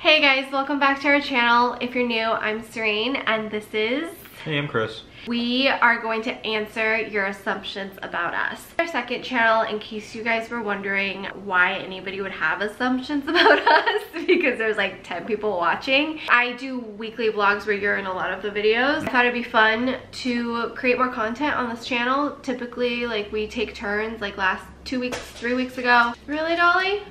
Hey guys, welcome back to our channel. If you're new, I'm Serein and this is... Hey, I'm Chris. We are going to answer your assumptions about us. Our second channel, in case you guys were wondering why anybody would have assumptions about us, because there's like 10 people watching. I do weekly vlogs where you're in a lot of the videos. I thought it'd be fun to create more content on this channel. Typically, like, we take turns, like last 2 weeks, 3 weeks ago. Really, Dolly?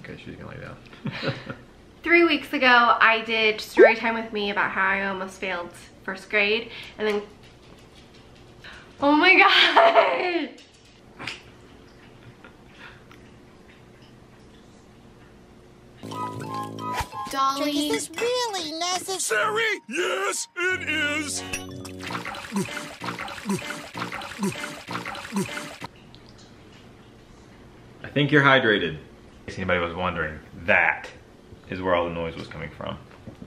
Okay, she's gonna lay down. 3 weeks ago, I did story time with me about how I almost failed first grade, and then, oh my god! Dolly, is this really necessary? Yes, it is. I think you're hydrated. In case anybody was wondering, that is where all the noise was coming from.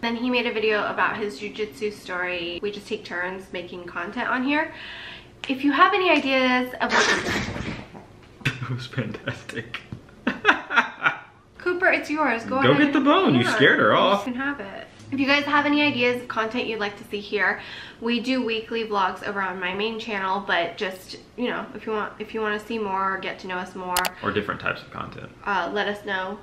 Then he made a video about his jiu-jitsu story. We just take turns making content on here. If you have any ideas of what... It was fantastic. Cooper, it's yours. Go Go ahead. get the bone. You scared her off. You can have it. If you guys have any ideas of content you'd like to see here, we do weekly vlogs over on my main channel, but just, you know, if you want to see more or get to know us more, or different types of content, let us know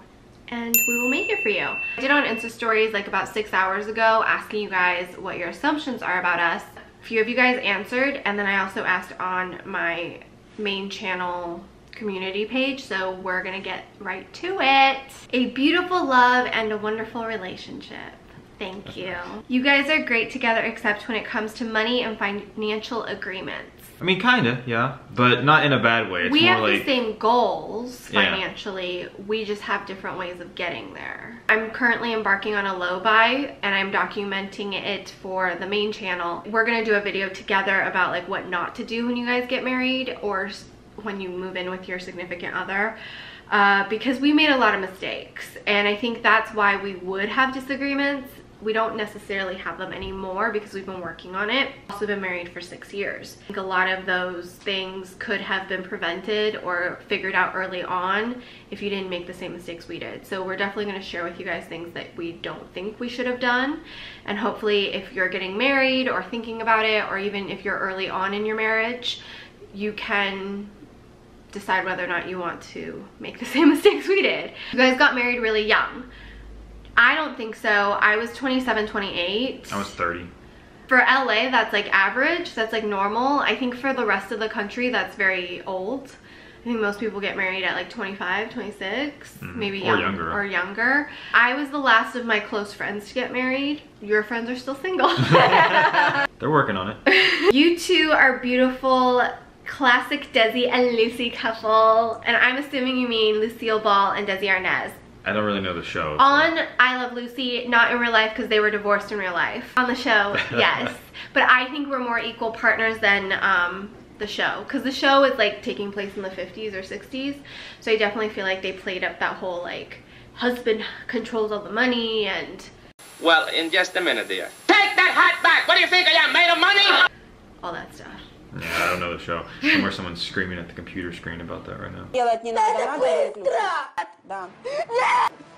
and we will make it for you. I did on Insta stories like about 6 hours ago asking you guys what your assumptions are about us. A few of you guys answered, and then I also asked on my main channel community page, so we're gonna get right to it. A beautiful love and a wonderful relationship. Thank you. You guys are great together except when it comes to money and financial agreements. I mean, kinda, yeah, but not in a bad way. It's we more have like the same goals financially, yeah. We just have different ways of getting there. I'm currently embarking on a low buy and I'm documenting it for the main channel. We're gonna do a video together about like what not to do when you guys get married or when you move in with your significant other. Because we made a lot of mistakes, and I think that's why we would have disagreements. We don't necessarily have them anymore because we've been working on it. We've also been married for 6 years. I think a lot of those things could have been prevented or figured out early on if you didn't make the same mistakes we did. So we're definitely going to share with you guys things that we don't think we should have done. And hopefully if you're getting married or thinking about it, or even if you're early on in your marriage, you can decide whether or not you want to make the same mistakes we did. You guys got married really young. I don't think so. I was 27, 28. I was 30. For LA, that's like average. That's like normal. I think for the rest of the country, that's very old. I think most people get married at like 25, 26, maybe or younger. Or younger. I was the last of my close friends to get married. Your friends are still single. They're working on it. You two are beautiful, classic Desi and Lucy couple. And I'm assuming you mean Lucille Ball and Desi Arnaz. I don't really know the show. On I Love Lucy, not in real life because they were divorced in real life. On the show, yes. But I think we're more equal partners than the show, because the show is like taking place in the 50s or 60s. So I definitely feel like they played up that whole like husband controls all the money and... Well, in just a minute, dear. Take that hat back! What do you think I am, made of money? all that stuff. Yeah, I don't know the show. Somewhere someone's screaming at the computer screen about that right now.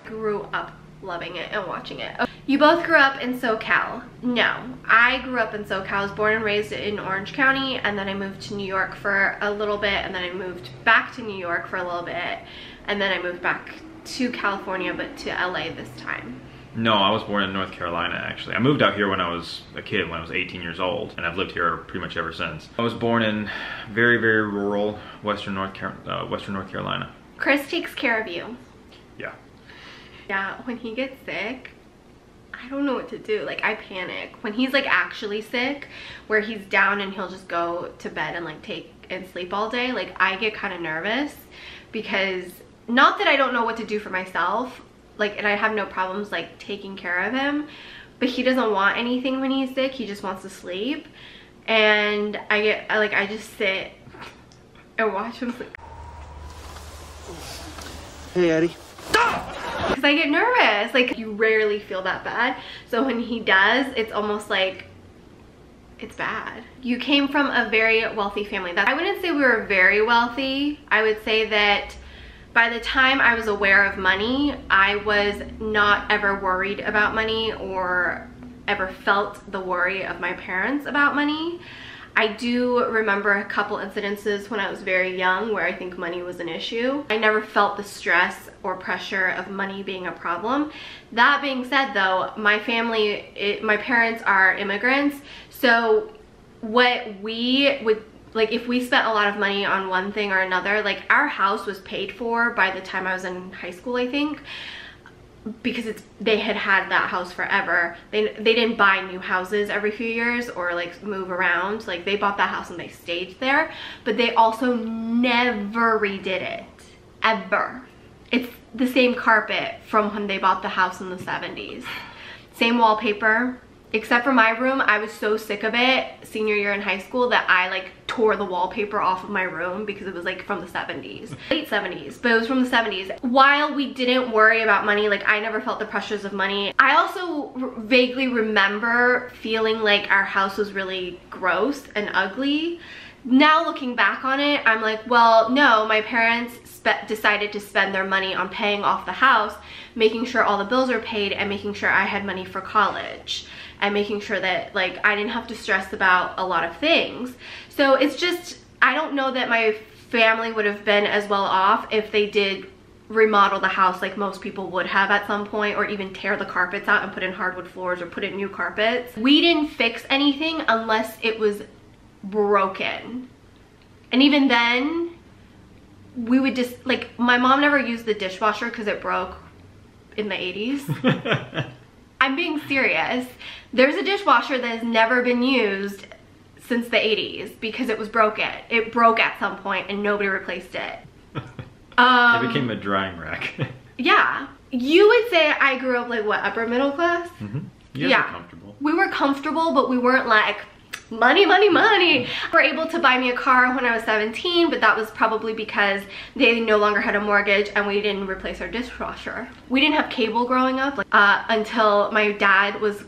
Grew up loving it and watching it. You both grew up in SoCal. No, I grew up in SoCal. I was born and raised in Orange County, and then I moved to New York for a little bit, and then I moved back to New York for a little bit, and then I moved back to California, but to LA this time. No, I was born in North Carolina, actually. I moved out here when I was a kid, when I was 18 years old, and I've lived here pretty much ever since. I was born in very, very rural Western North Carolina. Chris takes care of you. Yeah. Yeah, when he gets sick, I don't know what to do. Like, I panic. When he's like actually sick, where he's down and he'll just go to bed and like take and sleep all day, like I get kind of nervous because, not that I don't know what to do for myself, like, and I have no problems like taking care of him, but he doesn't want anything when he's sick. He just wants to sleep, and I just sit and watch him sleep. Hey, Eddie. Because I get nervous. Like, you rarely feel that bad, so when he does, it's almost like it's bad. You came from a very wealthy family. I wouldn't say we were very wealthy. I would say that by the time I was aware of money, I was not ever worried about money or ever felt the worry of my parents about money. I do remember a couple incidences when I was very young where I think money was an issue. I never felt the stress or pressure of money being a problem. That being said though, my family, my parents are immigrants, so what we would, like if we spent a lot of money on one thing or another, like our house was paid for by the time I was in high school, I think, because they had that house forever. They didn't buy new houses every few years or like move around. Like they bought that house and they stayed there, but they also never redid it, ever. It's the same carpet from when they bought the house in the 70s. Same wallpaper, except for my room. I was so sick of it senior year in high school that I like tore the wallpaper off of my room because it was like from the 70s, late 70s, but it was from the 70s. While we didn't worry about money, like I never felt the pressures of money. I also vaguely remember feeling like our house was really gross and ugly. Now looking back on it, I'm like, well, no, my parents decided to spend their money on paying off the house, making sure all the bills are paid, and making sure I had money for college, and making sure that like I didn't have to stress about a lot of things. So it's just, I don't know that my family would have been as well off if they did remodel the house like most people would have at some point, or even tear the carpets out and put in hardwood floors or put in new carpets. We didn't fix anything unless it was broken. And even then, we would just, like, my mom never used the dishwasher because it broke in the 80s. I'm being serious. There's a dishwasher that has never been used since the 80s because it was broken. It broke at some point and nobody replaced it. It became a drying rack. Yeah. You would say I grew up like what, upper middle class? Mm-hmm. You guys were comfortable. We were comfortable, but we weren't like, money, money, money. They were able to buy me a car when I was 17, but that was probably because they no longer had a mortgage and we didn't replace our dishwasher. We didn't have cable growing up until my dad was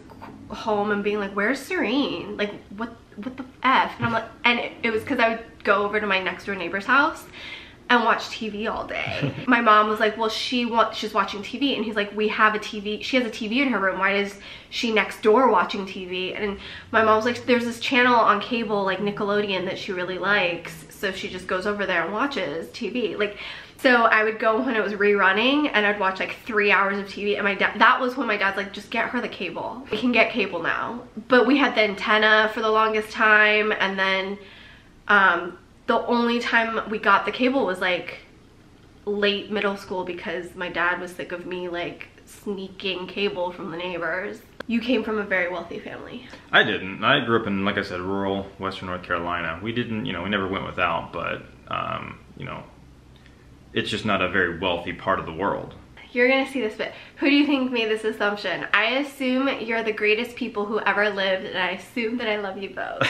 home and being like, where's Serein? Like, what the F? And I'm like, and it was because I would go over to my next door neighbor's house and watch TV all day. My mom was like, well, she's watching TV. And he's like, we have a TV. She has a TV in her room. Why is she next door watching TV? And my mom was like, there's this channel on cable, like Nickelodeon, that she really likes. So she just goes over there and watches TV. Like, so I would go when it was rerunning and I'd watch like 3 hours of TV. And my dad, that was when my dad's like, just get her the cable. We can get cable now. But we had the antenna for the longest time. And then, the only time we got the cable was like late middle school because my dad was sick of me like sneaking cable from the neighbors. You came from a very wealthy family. I didn't. I grew up in, like I said, rural Western North Carolina. We didn't, you know, we never went without, but, you know, it's just not a very wealthy part of the world. You're gonna see this bit. Who do you think made this assumption? I assume you're the greatest people who ever lived, and I assume that I love you both.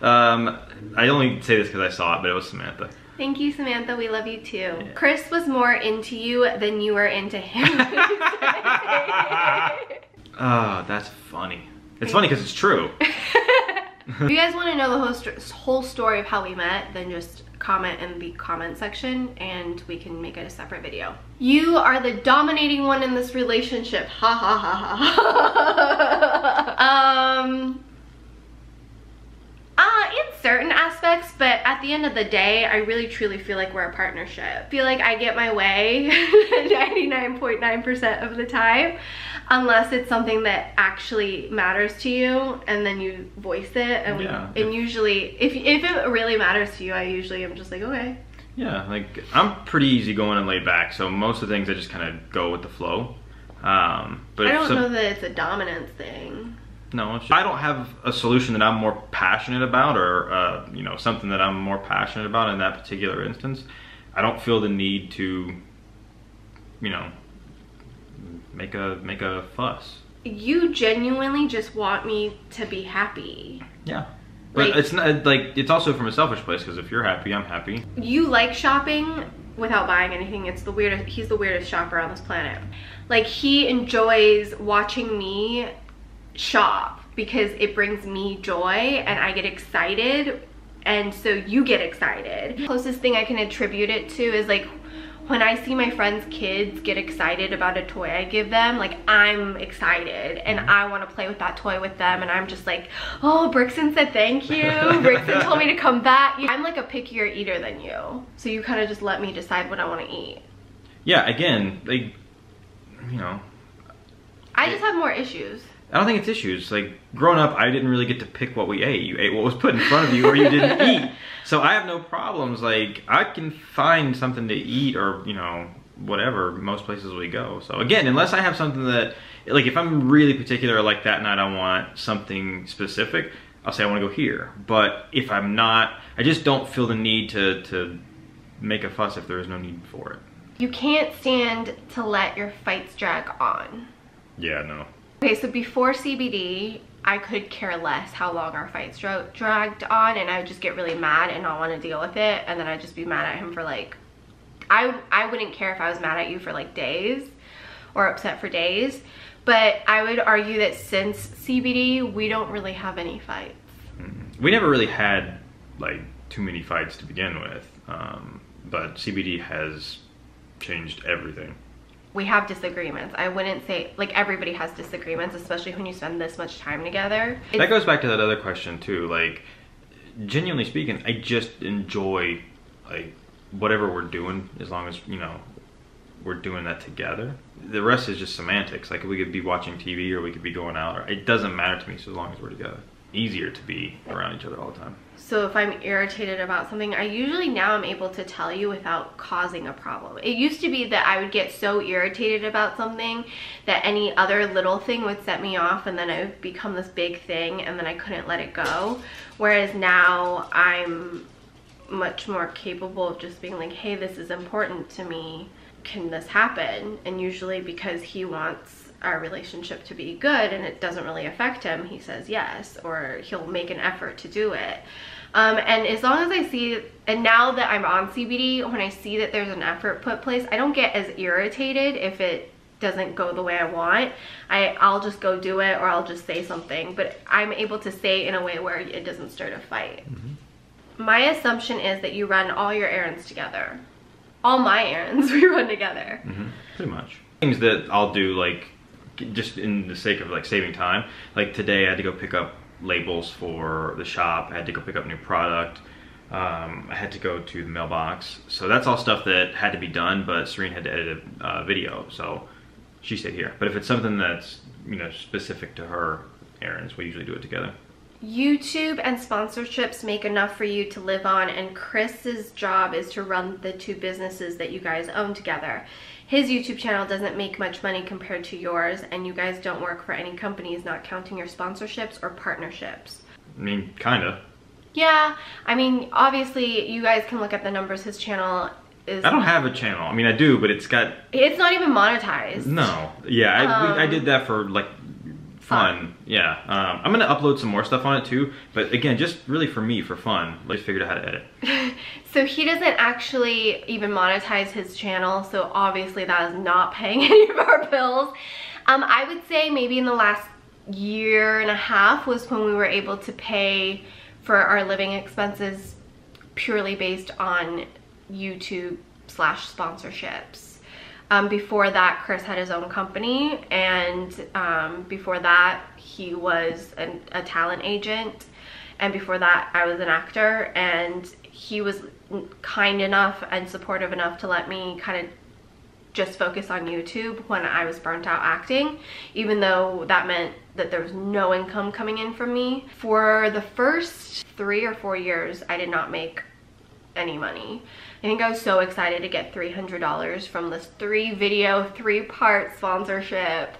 I only say this because I saw it, but it was Samantha. Thank you, Samantha. We love you too. Yeah. Chris was more into you than you were into him. Oh, that's funny. It's funny because it's true. If you guys want to know the whole story of how we met, then just comment in the comment section and we can make it a separate video. You are the dominating one in this relationship. Ha ha ha ha. In certain aspects, but at the end of the day, I really truly feel like we're a partnership. I feel like I get my way 99.9% of the time, unless it's something that actually matters to you, and then you voice it, and, and usually, if it really matters to you, I usually am just like, okay. Yeah, like, I'm pretty easygoing and laid back, so most of the things I just kind of go with the flow. But I don't know that it's a dominance thing. No, it's just, I don't have a solution that I'm more passionate about, or you know, something that I'm more passionate about in that particular instance. I don't feel the need to, you know, make a fuss. You genuinely just want me to be happy. Yeah. But like, it's not like, it's also from a selfish place, because if you're happy, I'm happy. You like shopping without buying anything. It's the weirdest, he's the weirdest shopper on this planet. Like, he enjoys watching me shop because it brings me joy and I get excited, and so you get excited. The closest thing I can attribute it to is like when I see my friends' kids get excited about a toy I give them, like I'm excited and I want to play with that toy with them, and I'm just like, oh, Brixton said thank you. Brixton told me to come back. I'm like a pickier eater than you. So you kind of just let me decide what I want to eat. Yeah, again, like, you know. I just have more issues. I don't think it's issues. Like, growing up, I didn't really get to pick what we ate. You ate what was put in front of you or you didn't eat. So I have no problems. Like, I can find something to eat or, you know, whatever, most places we go. So again, unless I have something that, like if I'm really particular, like that night I want something specific, I'll say I want to go here. But if I'm not, I just don't feel the need to make a fuss if there is no need for it. You can't stand to let your fights drag on. Yeah, no. Okay, so before CBD, I could care less how long our fights dragged on, and I would just get really mad and not want to deal with it, and then I'd just be mad at him for like, I wouldn't care if I was mad at you for like days or upset for days, but I would argue that since CBD, we don't really have any fights. We never really had like too many fights to begin with, but CBD has changed everything. We have disagreements. I wouldn't say, like, everybody has disagreements, especially when you spend this much time together. That goes back to that other question too. Like, genuinely speaking, I just enjoy like whatever we're doing, as long as, you know, we're doing that together. The rest is just semantics. Like, we could be watching TV or we could be going out, or it doesn't matter to me so long as we're together. Easier to be around each other all the time. So if I'm irritated about something, I usually now am able to tell you without causing a problem. It used to be that I would get so irritated about something that any other little thing would set me off, and then it would become this big thing and then I couldn't let it go. Whereas now I'm much more capable of just being like, hey, this is important to me. Can this happen? And usually because he wants our relationship to be good and it doesn't really affect him, he says yes, or he'll make an effort to do it. And as long as I see, and now that I'm on CBD, when I see that there's an effort put place, I don't get as irritated if it doesn't go the way I want. I'll just go do it, or I'll just say something, but I'm able to say in a way where it doesn't start a fight. My assumption is that you run all your errands together. All my errands we run together. Pretty much. Things that I'll do, like, just in the sake of like saving time. Like today I had to go pick up labels for the shop. I had to go pick up new product. I had to go to the mailbox. So that's all stuff that had to be done, but Serein had to edit a video, so she stayed here. But if it's something that's, you know, specific to her errands, we usually do it together. YouTube and sponsorships make enough for you to live on, and Chris's job is to run the two businesses that you guys own together. His YouTube channel doesn't make much money compared to yours, and you guys don't work for any companies, not counting your sponsorships or partnerships. I mean, kinda. Yeah, I mean, obviously you guys can look at the numbers. His channel is... I don't have a channel. I mean, I do, but it's not even monetized. No. Yeah, I did that for like fun. Yeah. I'm gonna upload some more stuff on it too, but again, just really for me, for fun. I just figured out how to edit. So he doesn't actually even monetize his channel, so obviously that is not paying any of our bills. I would say maybe in the last year and a half was when we were able to pay for our living expenses purely based on YouTube / sponsorships. Before that, Chris had his own company, and before that he was a talent agent, and before that I was an actor, and he was kind enough and supportive enough to let me kind of just focus on YouTube when I was burnt out acting, even though that meant that there was no income coming in from me. For the first 3 or 4 years, I did not make any money. I think I was so excited to get $300 from this 3-video, 3-part sponsorship.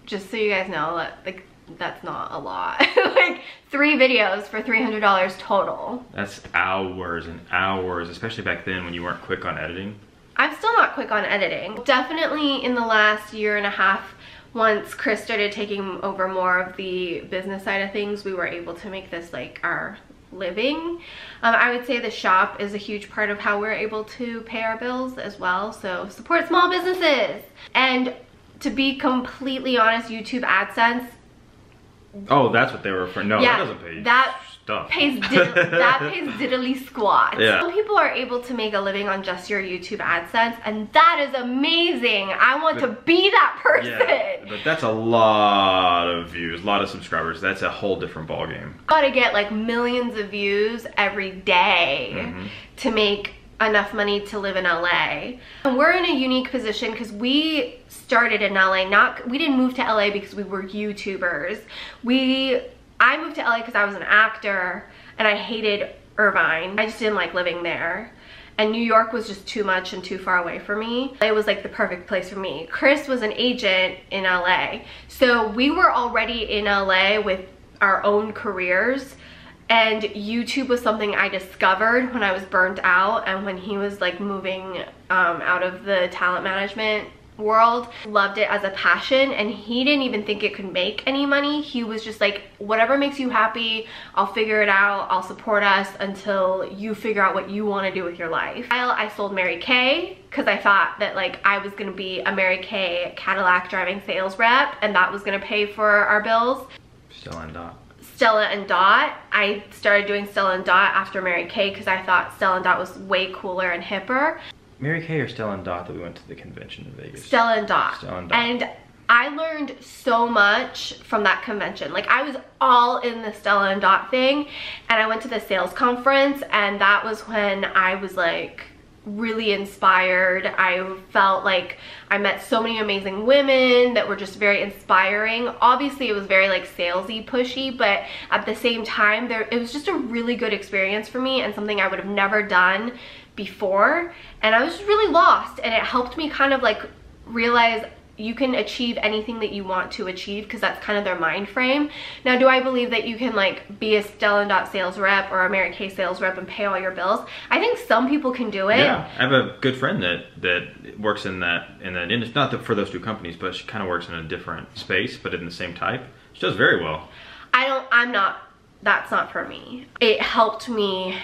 Just so you guys know, like, that's not a lot. Like 3 videos for $300 total. That's hours and hours, especially back then when you weren't quick on editing. I'm still not quick on editing. Definitely in the last year and a half, once Chris started taking over more of the business side of things, we were able to make this like our living. I would say the shop is a huge part of how we're able to pay our bills as well. So support small businesses. And to be completely honest, YouTube AdSense Oh, that's what they were referring. No, yeah, that doesn't pay that stuff. that pays diddly squat. Yeah. Some people are able to make a living on just your YouTube AdSense, and that is amazing. I want to be that person. Yeah, but that's a lot of views, a lot of subscribers. That's a whole different ballgame. Gotta get like millions of views every day to make enough money to live in LA. And we're in a unique position because we started in LA. We didn't move to LA because we were YouTubers. I moved to LA because I was an actor and I hated Irvine. I just didn't like living there. And New York was just too much and too far away for me. It was like the perfect place for me. Chris was an agent in LA. So we were already in LA with our own careers. And YouTube was something I discovered when I was burnt out and when he was like moving out of the talent management world. Loved it as a passion, and he didn't even think it could make any money. He was just like, whatever makes you happy, I'll figure it out. I'll support us until you figure out what you want to do with your life. I sold Mary Kay because I thought that like I was going to be a Mary Kay Cadillac driving sales rep and that was going to pay for our bills. Stella and Dot. I started doing Stella and Dot after Mary Kay because I thought Stella and Dot was way cooler and hipper. Mary Kay or Stella and Dot that we went to the convention in Vegas? Stella and Dot. Stella and Dot. And I learned so much from that convention. Like I was all in the Stella and Dot thing, and I went to the sales conference, and that was when I was like really inspired. I felt like I met so many amazing women that were just very inspiring. Obviously it was very like salesy, pushy, but at the same time it was just a really good experience for me and something I would have never done before. And I was just really lost, and it helped me kind of like realize you can achieve anything that you want to achieve, because that's kind of their mind frame. Now, do I believe that you can like be a Stella and Dot sales rep or a Mary Kay sales rep and pay all your bills? I think some people can do it. Yeah, I have a good friend that works in that industry, not for those two companies, but she kind of works in a different space, but in the same type. She does very well. That's not for me. It helped me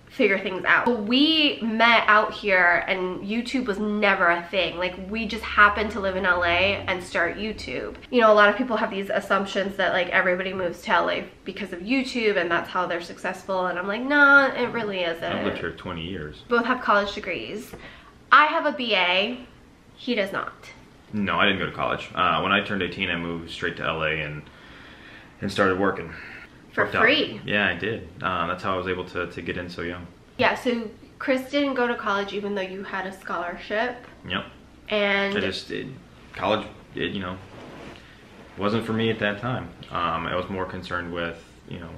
figure things out. We met out here and YouTube was never a thing. Like we just happened to live in LA and start YouTube. You know, a lot of people have these assumptions that like everybody moves to LA because of YouTube and that's how they're successful, and I'm like, nah, it really isn't. I've lived here 20 years. Both have college degrees. I have a BA, he does not. No, I didn't go to college. When I turned 18, I moved straight to LA and started working. For free. Yeah, I did. That's how I was able to get in so young. Yeah, so Chris didn't go to college even though you had a scholarship. Yep. And college, you know, wasn't for me at that time. I was more concerned with, you know,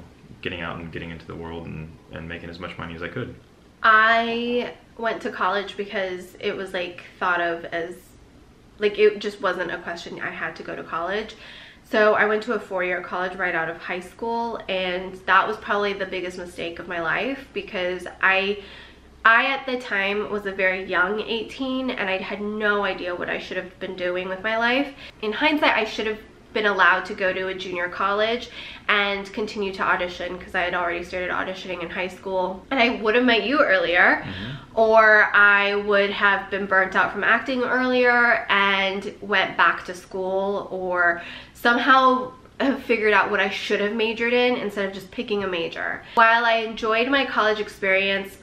getting out and getting into the world and making as much money as I could. I went to college because it was like thought of as, like it just wasn't a question I had to go to college. So I went to a 4-year college right out of high school, and that was probably the biggest mistake of my life because I at the time was a very young 18 and I had no idea what I should have been doing with my life. In hindsight, I should have been allowed to go to a junior college and continue to audition because I had already started auditioning in high school, and I would have met you earlier, or I would have been burnt out from acting earlier and went back to school, or somehow have figured out what I should have majored in instead of just picking a major. While I enjoyed my college experience,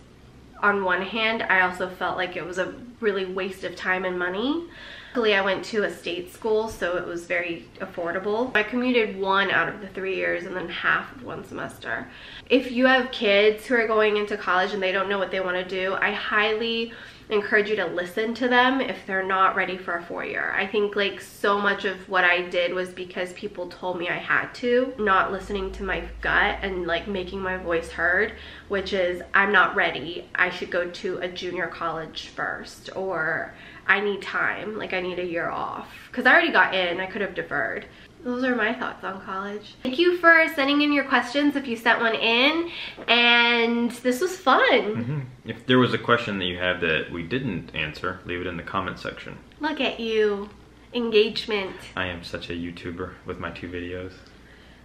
on one hand, I also felt like it was a really waste of time and money. Luckily, I went to a state school, so it was very affordable. I commuted 1 out of the 3 years and then half of 1 semester. If you have kids who are going into college and they don't know what they want to do, I highly encourage you to listen to them if they're not ready for a 4-year. I think like so much of what I did was because people told me I had to, not listening to my gut and like making my voice heard, which is I'm not ready. I should go to a junior college first, or I need time, like I need a year off. Because I already got in, I could have deferred. Those are my thoughts on college. Thank you for sending in your questions if you sent one in, and this was fun. If there was a question that you had that we didn't answer, leave it in the comment section. Look at you, engagement. I am such a YouTuber with my 2 videos.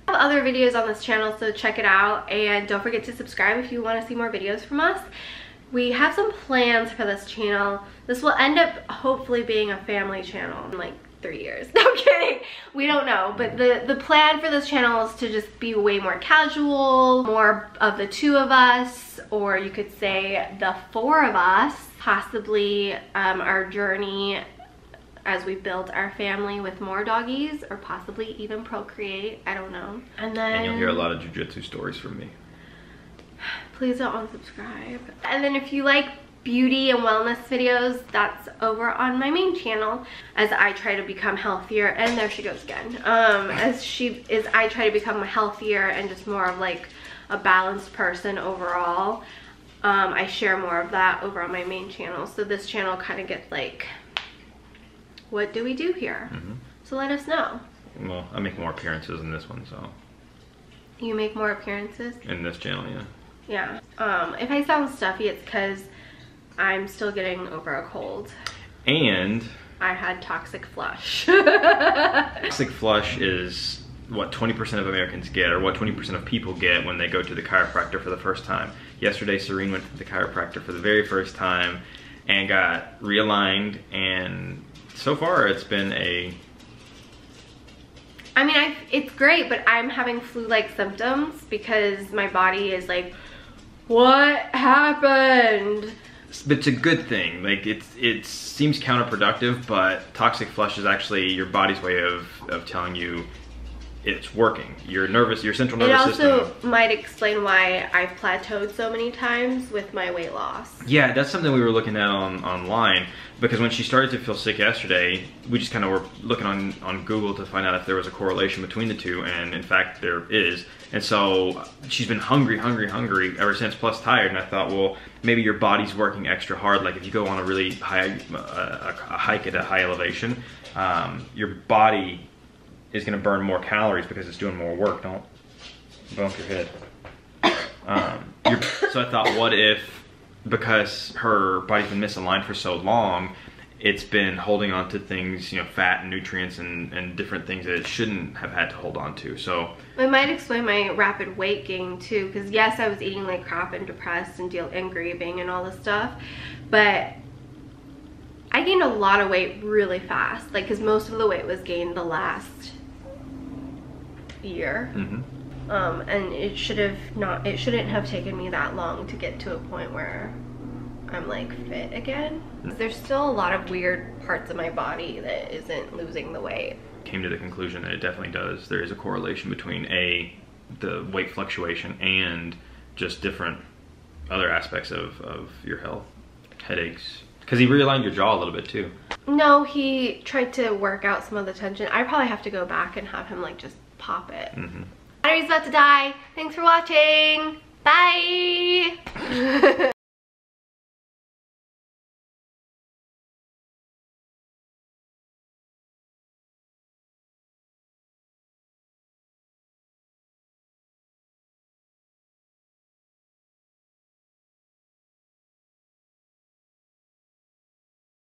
I have other videos on this channel, so check it out, and don't forget to subscribe if you want to see more videos from us. We have some plans for this channel. This will end up hopefully being a family channel, like 3 years. No, I'm kidding. We don't know, but the plan for this channel is to just be way more casual, more of the 2 of us, or you could say the 4 of us, possibly our journey as we build our family with more doggies, or possibly even procreate, I don't know. And you'll hear a lot of jujitsu stories from me. Please don't unsubscribe. And then if you like beauty and wellness videos, that's over on my main channel, as I try to become healthier. And there she goes again. I try to become healthier and just more of like a balanced person overall. I share more of that over on my main channel, so this channel kind of gets like, what do we do here? So let us know. Well, I make more appearances in this one, so. You make more appearances? In this channel, yeah. Yeah. If I sound stuffy, it's because I'm still getting over a cold. And I had toxic flush. Toxic flush is what 20% of Americans get, or what 20% of people get when they go to the chiropractor for the first time. Yesterday, Serein went to the chiropractor for the very first time and got realigned, and so far it's been I mean, it's great, but I'm having flu-like symptoms because my body is like, what happened? But it's a good thing. Like, it seems counterproductive, but toxic flush is actually your body's way of telling you it's working. Your central nervous system. It also might explain why I've plateaued so many times with my weight loss. Yeah, that's something we were looking at online, because when she started to feel sick yesterday, we just kind of were looking on Google to find out if there was a correlation between the two, and in fact there is. And so she's been hungry ever since, plus tired, and I thought, well, maybe your body's working extra hard. Like if you go on a really high a hike at a high elevation, your body is going to burn more calories because it's doing more work. Don't bump your head. So I thought, what if, because her body's been misaligned for so long, it's been holding on to things, you know, fat and nutrients and different things that it shouldn't have had to hold on to. So it might explain my rapid weight gain too, because yes, I was eating like crap and depressed and grieving and all this stuff, but I gained a lot of weight really fast, like, because most of the weight was gained the last year. And it shouldn't have taken me that long to get to a point where I'm like fit again. There's still a lot of weird parts of my body that isn't losing the weight. Came to the conclusion that it definitely does. There is a correlation between the weight fluctuation and just different other aspects of your health. Headaches. Because he realigned your jaw a little bit too. No, he tried to work out some of the tension. I probably have to go back and have him like just pop it. Battery's about to die. Thanks for watching. Bye.